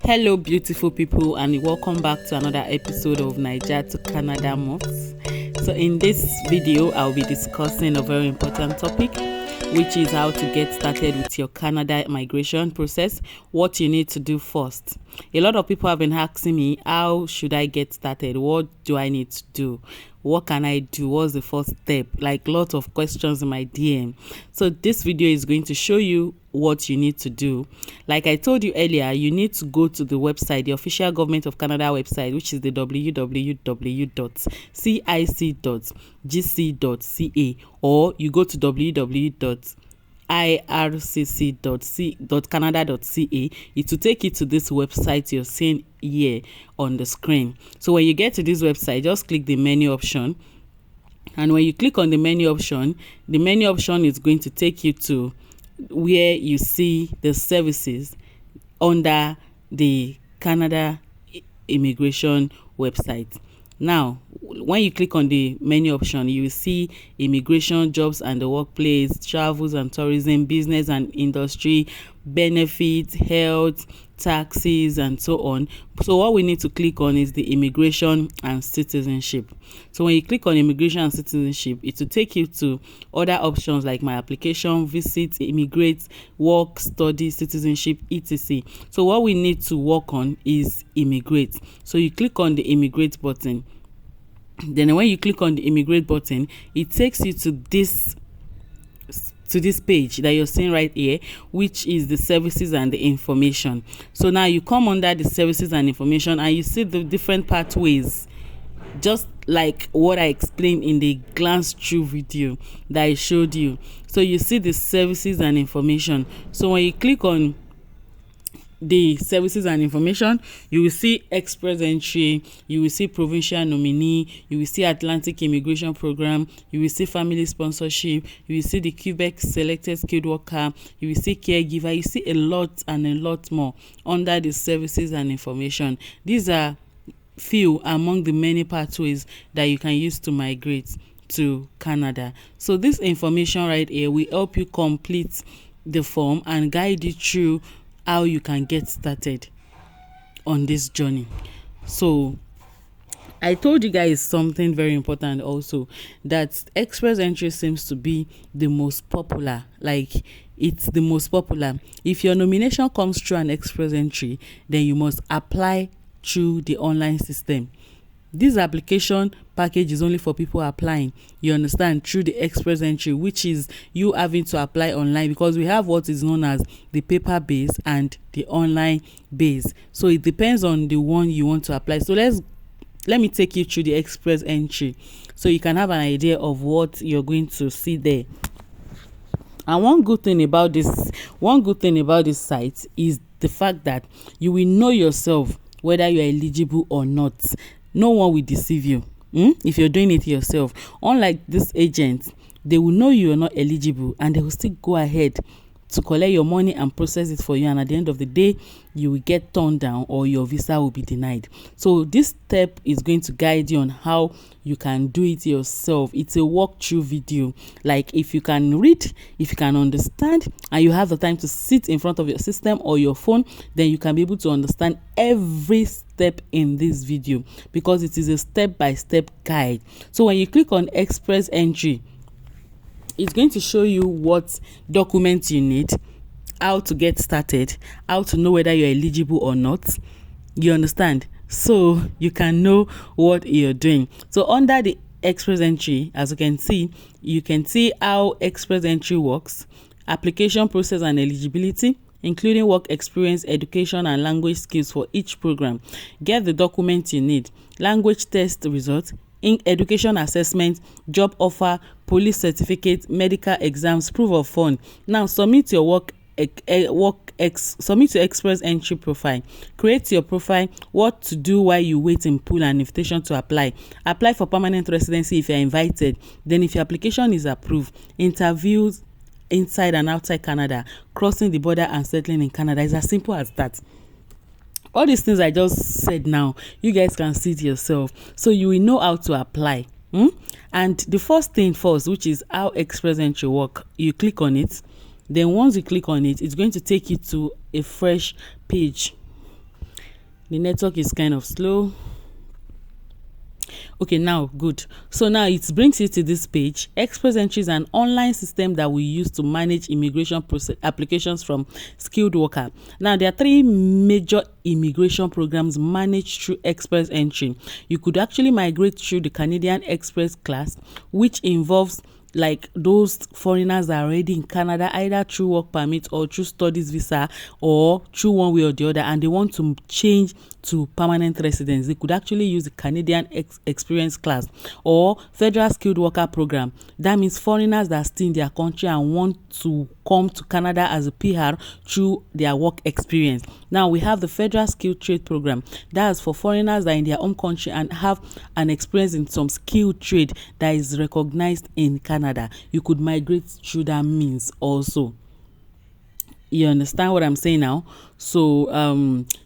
Hello, beautiful people, and welcome back to another episode of Niger to Canada Moves. So, in this video, I'll be discussing a very important topic, which is how to get started with your Canada migration process, what you need to do first. A lot of people have been asking me, how should I get started? What do I need to do? What can I do? What's the first step? Like lots of questions in my DM. So this video is going to show you what you need to do. Like I told you earlier, you need to go to the website, the official Government of Canada website, which is the www.cic.gc.ca, or you go to www.ircc.canada.ca. It will take you to this website you're seeing here on the screen. So when you get to this website, just click the menu option, and when you click on the menu option is going to take you to where you see the services under the Canada immigration website. Now, when you click on the menu option, you will see immigration, jobs and the workplace, travels and tourism, business and industry, benefits, health, taxes, and so on. So what we need to click on is the immigration and citizenship. So when you click on immigration and citizenship, it will take you to other options like my application, visit, immigrate, work, study, citizenship, etc. So what we need to work on is immigrate. So you click on the immigrate button. Then when you click on the immigrate button, it takes you to this page that you're seeing right here, which is the services and the information. So now you come under the services and information, and you see the different pathways, just like what I explained in the glance through video that I showed you. So you see the services and information. So when you click on the services and information, you will see express entry, you will see provincial nominee, you will see Atlantic immigration program, you will see family sponsorship, you will see the Quebec selected skilled worker, you will see caregiver. You see a lot and a lot more under the services and information. These are few among the many pathways that you can use to migrate to Canada. So this information right here will help you complete the form and guide you through how you can get started on this journey. So I told you guys something very important also, that express entry seems to be the most popular. Like, it's the most popular. If your nomination comes through an express entry, then you must apply through the online system. This application package is only for people applying, you understand, through the express entry, which is you having to apply online, because we have what is known as the paper base and the online base. So it depends on the one you want to apply. So let me take you through the express entry so you can have an idea of what you're going to see there. And one good thing about this site is the fact that you will know yourself whether you are eligible or not. No one will deceive you if you're doing it yourself. Unlike this agent, they will know you are not eligible, and they will still go ahead to collect your money and process it for you, and at the end of the day, you will get turned down or your visa will be denied. So this step is going to guide you on how you can do it yourself. It's a walkthrough video. Like, if you can read, if you can understand, and you have the time to sit in front of your system or your phone, then you can be able to understand every step in this video, because it is a step-by-step guide. So when you click on express entry, it's going to show you what documents you need, how to get started, how to know whether you're eligible or not. You understand? So you can know what you're doing. So under the express entry, as you can see how express entry works, application process and eligibility, including work experience, education and language skills for each program. Get the documents you need, language test results, in education assessment, job offer, police certificate, medical exams, proof of fund. Now submit your submit your express entry profile. Create your profile, what to do while you wait in pool and invitation to apply. Apply for permanent residency if you're invited. Then if your application is approved, interviews inside and outside Canada, crossing the border and settling in Canada. It's as simple as that. All these things I just said now, you guys can see it yourself, so you will know how to apply. And the first thing first, which is how express entry work, you click on it. Then once you click on it, it's going to take you to a fresh page. The network is kind of slow. Okay, now good. So now it brings you to this page. Express Entry is an online system that we use to manage immigration process applications from skilled worker. Now there are 3 major immigration programs managed through Express Entry. You could actually migrate through the Canadian Express class, which involves like those foreigners that are already in Canada, either through work permit or through studies visa or through one way or the other, and they want to change to permanent residence. They could actually use the Canadian experience class or federal skilled worker program. That means foreigners that are still in their country and want to come to Canada as a PR through their work experience. Now we have the federal skilled trade program. That's for foreigners that are in their home country and have an experience in some skilled trade that is recognized in Canada. You could migrate through that means also. You understand what I'm saying now? So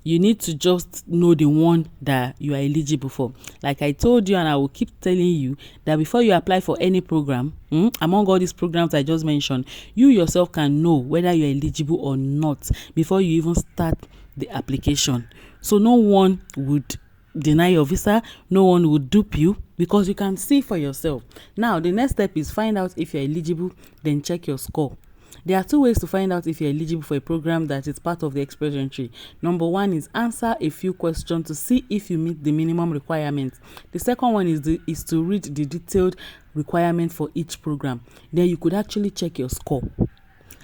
you need to just know the one that you are eligible for. Like I told you, and I will keep telling you, that before you apply for any program, among all these programs I just mentioned, you yourself can know whether you're eligible or not before you even start the application. So no one would deny your visa, no one would dupe you, because you can see for yourself. Now the next step is find out if you're eligible, then check your score. There are 2 ways to find out if you're eligible for a program that is part of the Express Entry. Number 1 is answer a few questions to see if you meet the minimum requirements. The second one is to read the detailed requirement for each program. Then you could actually check your score.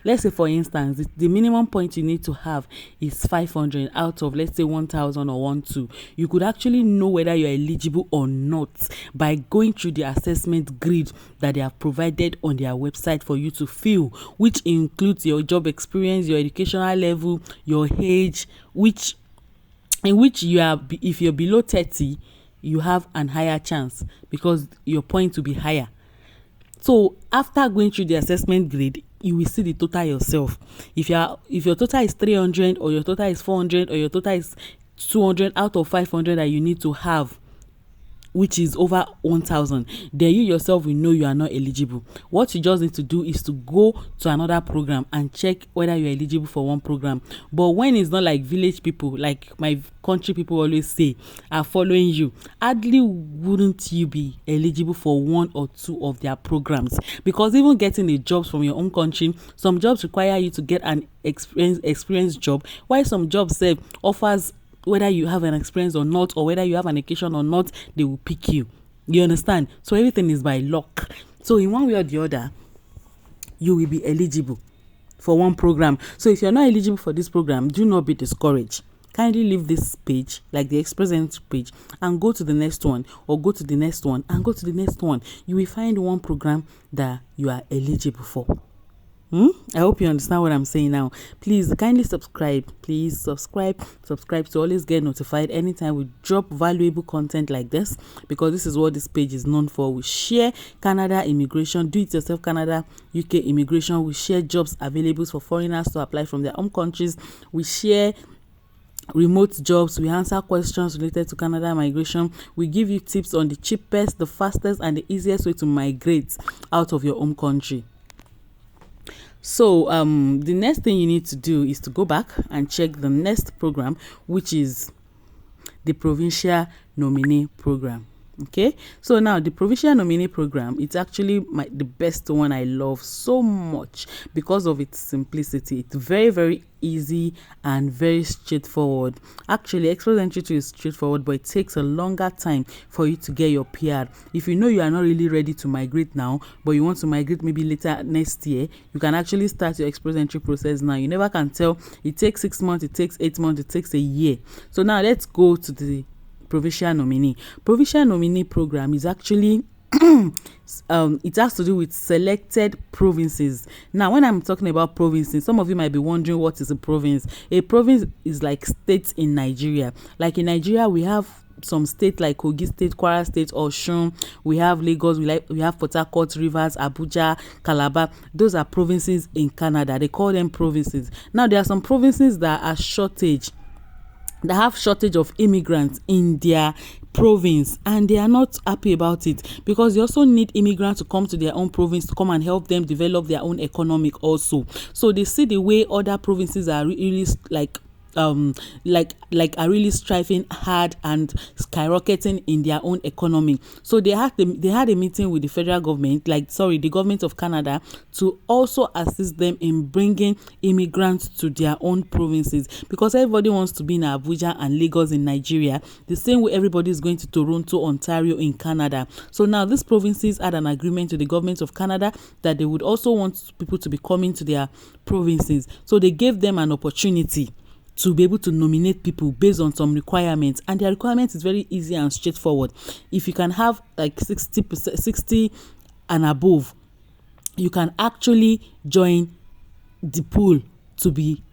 Let's say, for instance, the minimum point you need to have is 500 out of, let's say, 1,000 or 1,200. You could actually know whether you're eligible or not by going through the assessment grid that they have provided on their website for you to fill, which includes your job experience, your educational level, your age, in which you are, if you're below 30, you have an higher chance because your point will be higher. So after going through the assessment grade, you will see the total yourself. If your total is 300 or your total is 400 or your total is 200 out of 500 that you need to have, which is over 1,000, then you yourself will know you are not eligible. What you just need to do is to go to another program and check whether you're eligible for one program. But when it's not like village people, like my country people always say, are following you, hardly wouldn't you be eligible for 1 or 2 of their programs. Because even getting the jobs from your own country, some jobs require you to get an experienced job, while some jobs say offers whether you have an experience or not, or whether you have an education or not, they will pick you. You understand? So everything is by luck. So in one way or the other, you will be eligible for one program. So if you're not eligible for this program, do not be discouraged. Kindly leave this page, like the Express Entry page, and go to the next one, or go to the next one, and go to the next one. You will find one program that you are eligible for. I hope you understand what I'm saying now. Please kindly subscribe. Please subscribe to always get notified anytime we drop valuable content like this, because this is what this page is known for. We share Canada immigration, do it yourself Canada, UK immigration. We share jobs available for foreigners to apply from their home countries. We share remote jobs. We answer questions related to Canada migration. We give you tips on the cheapest, the fastest, and the easiest way to migrate out of your home country. So the next thing you need to do is to go back and check the next program, which is the provincial nominee program. Okay, so now the provincial nominee program, it's actually the best one. I love so much because of its simplicity. It's very, very easy and very straightforward. Actually, Express Entry is straightforward, but it takes a longer time for you to get your PR. If you know you are not really ready to migrate now, but you want to migrate maybe later next year, you can actually start your Express Entry process now. You never can tell. It takes 6 months, it takes 8 months, it takes a year. So now let's go to the provincial nominee program. Is actually it has to do with selected provinces. Now when I'm talking about provinces, some of you might be wondering, what is a province? A province is like states in Nigeria. Like in Nigeria, we have some states like Kogi State, Kwara State, Osun. We have Lagos, we have Port Harcourt, Rivers, Abuja, Calabar. Those are provinces in Canada. They call them provinces. Now there are some provinces that have shortage of immigrants in their province, and they are not happy about it, because they also need immigrants to come to their own province to come and help them develop their own economic also. So they see the way other provinces are really like like are really striving hard and skyrocketing in their own economy. So they had a meeting with the federal government, the government of Canada, to also assist them in bringing immigrants to their own provinces, because everybody wants to be in Abuja and Lagos in Nigeria the same way everybody is going to Toronto, Ontario in Canada. So now these provinces had an agreement with the government of Canada that they would also want people to be coming to their provinces. So they gave them an opportunity to be able to nominate people based on some requirements, and their requirement is very easy and straightforward. If you can have like 60 and above, you can actually join the pool to be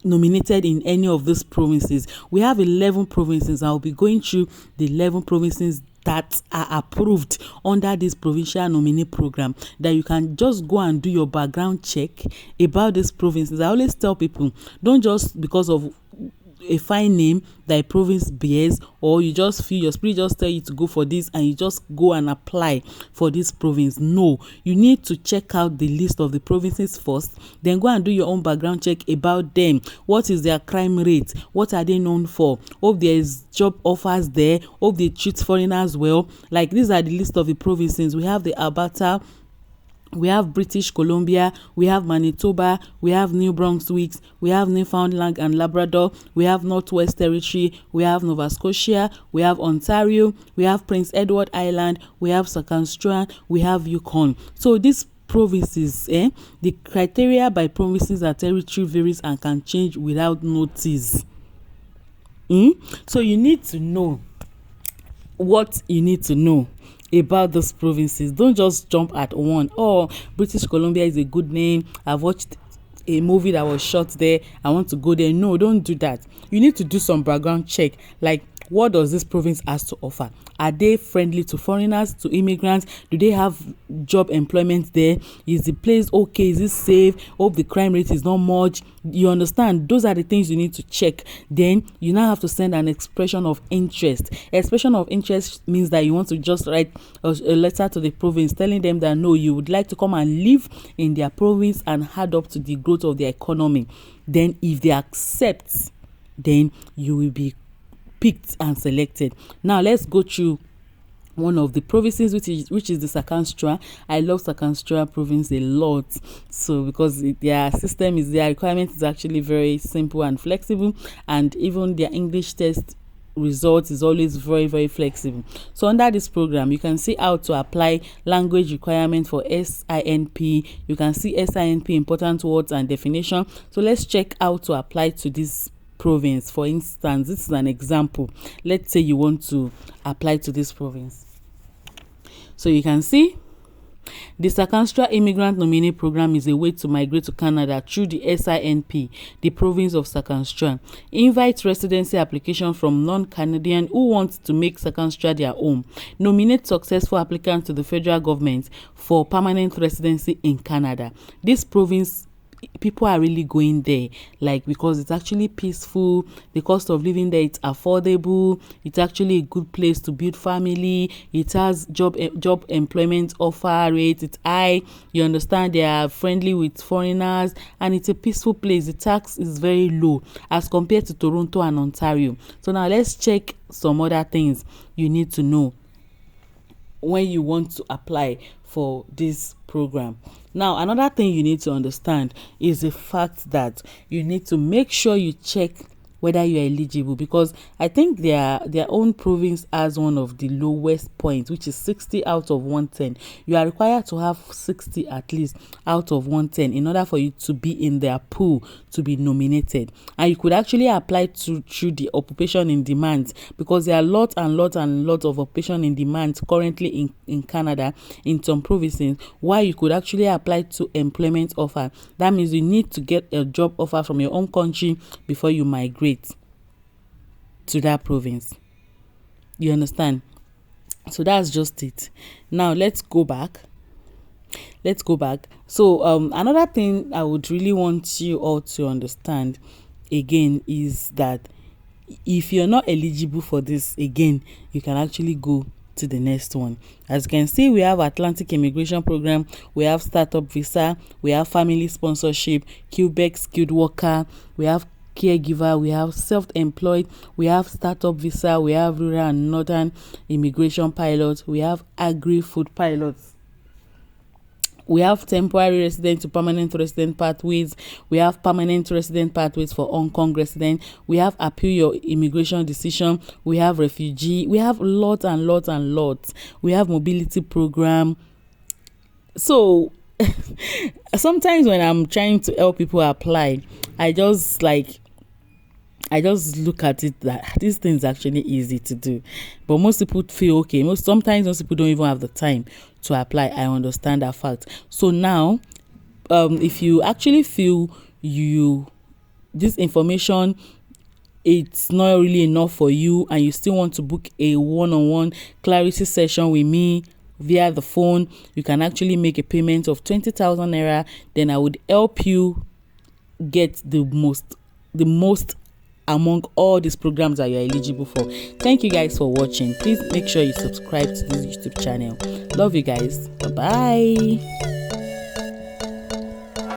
nominated in any of these provinces. We have 11 provinces. I'll be going through the 11 provinces that are approved under this provincial nominee program, that you can just go and do your background check about these provinces. I always tell people, don't just because of a fine name that a province bears, or you just feel your spirit just tell you to go for this and you just go and apply for this province. No, you need to check out the list of the provinces first, then go and do your own background check about them. What is their crime rate? What are they known for? Hope there is job offers there. Hope they treat foreigners well. Like, these are the list of the provinces. We have the Alberta, we have British Columbia, we have Manitoba, we have New Brunswick, we have Newfoundland and Labrador, we have Northwest Territory, we have Nova Scotia, we have Ontario, we have Prince Edward Island, we have Saskatchewan, we have Yukon. So these provinces, the criteria by provinces and territory varies and can change without notice. So you need to know what you need to know about those provinces. Don't just jump at one. Oh, British Columbia is a good name. I've watched a movie that was shot there. I want to go there. No, don't do that. You need to do some background check. Like, what does this province has to offer? Are they friendly to foreigners, to immigrants? Do they have job employment there? Is the place okay? Is it safe? Hope the crime rate is not much. You understand? Those are the things you need to check. Then you now have to send an expression of interest. Expression of interest means that you want to just write a letter to the province telling them that no, you would like to come and live in their province and add up to the growth of their economy. Then if they accept, then you will be picked and selected. Now let's go through one of the provinces, which is the Saskatchewan. I love Saskatchewan province a lot, so because their requirement is actually very simple and flexible, and even their English test result is always very, very flexible. So under this program, you can see how to apply language requirement for SINP. You can see SINP important words and definition. So let's check how to apply to this province. For instance, this is an example. Let's say you want to apply to this province. So you can see the Saskatchewan Immigrant Nominee Program is a way to migrate to Canada through the SINP, the province of Saskatchewan. Invite residency application from non-Canadian who want to make Saskatchewan their home. Nominate successful applicants to the federal government for permanent residency in Canada. This province, people are really going there, like, because it's actually peaceful, the cost of living there, it's affordable, it's actually a good place to build family, it has job employment offer rate, it's high, you understand, they are friendly with foreigners, and it's a peaceful place. The tax is very low as compared to Toronto and Ontario. So now let's check some other things you need to know when you want to apply for this program. Now, another thing you need to understand is the fact that you need to make sure you check whether you are eligible, because I think their own province has one of the lowest points, which is 60 out of 110. You are required to have 60 at least out of 110 in order for you to be in their pool to be nominated. And you could actually apply through the occupation in demand, because there are lots of occupation in demand currently in Canada in some provinces, while you could actually apply to employment offer. That means you need to get a job offer from your own country before you migrate to that province. You understand? So that's just it. Now let's go back. So another thing I would really want you all to understand again is that if you're not eligible for this, again, you can actually go to the next one. As you can see, we have Atlantic Immigration Program, we have Startup Visa, we have Family Sponsorship, Quebec Skilled Worker, we have caregiver, we have self-employed, we have startup visa, we have rural and northern immigration pilots, we have agri-food pilots. We have temporary resident to permanent resident pathways. We have permanent resident pathways for Hong Kong resident. We have appeal your immigration decision. We have refugee. We have lots and lots and lots. We have mobility program. So sometimes when I'm trying to help people apply, I just look at it that this thing is actually easy to do, but most people feel okay. Sometimes most people don't even have the time to apply. I understand that fact. So now, if you actually feel this information, it's not really enough for you, and you still want to book a one-on-one clarity session with me via the phone, you can actually make a payment of 20,000 naira. Then I would help you get the most among all these programs that you're eligible for. Thank you guys for watching. Please make sure you subscribe to this YouTube channel. Love you guys. Bye bye.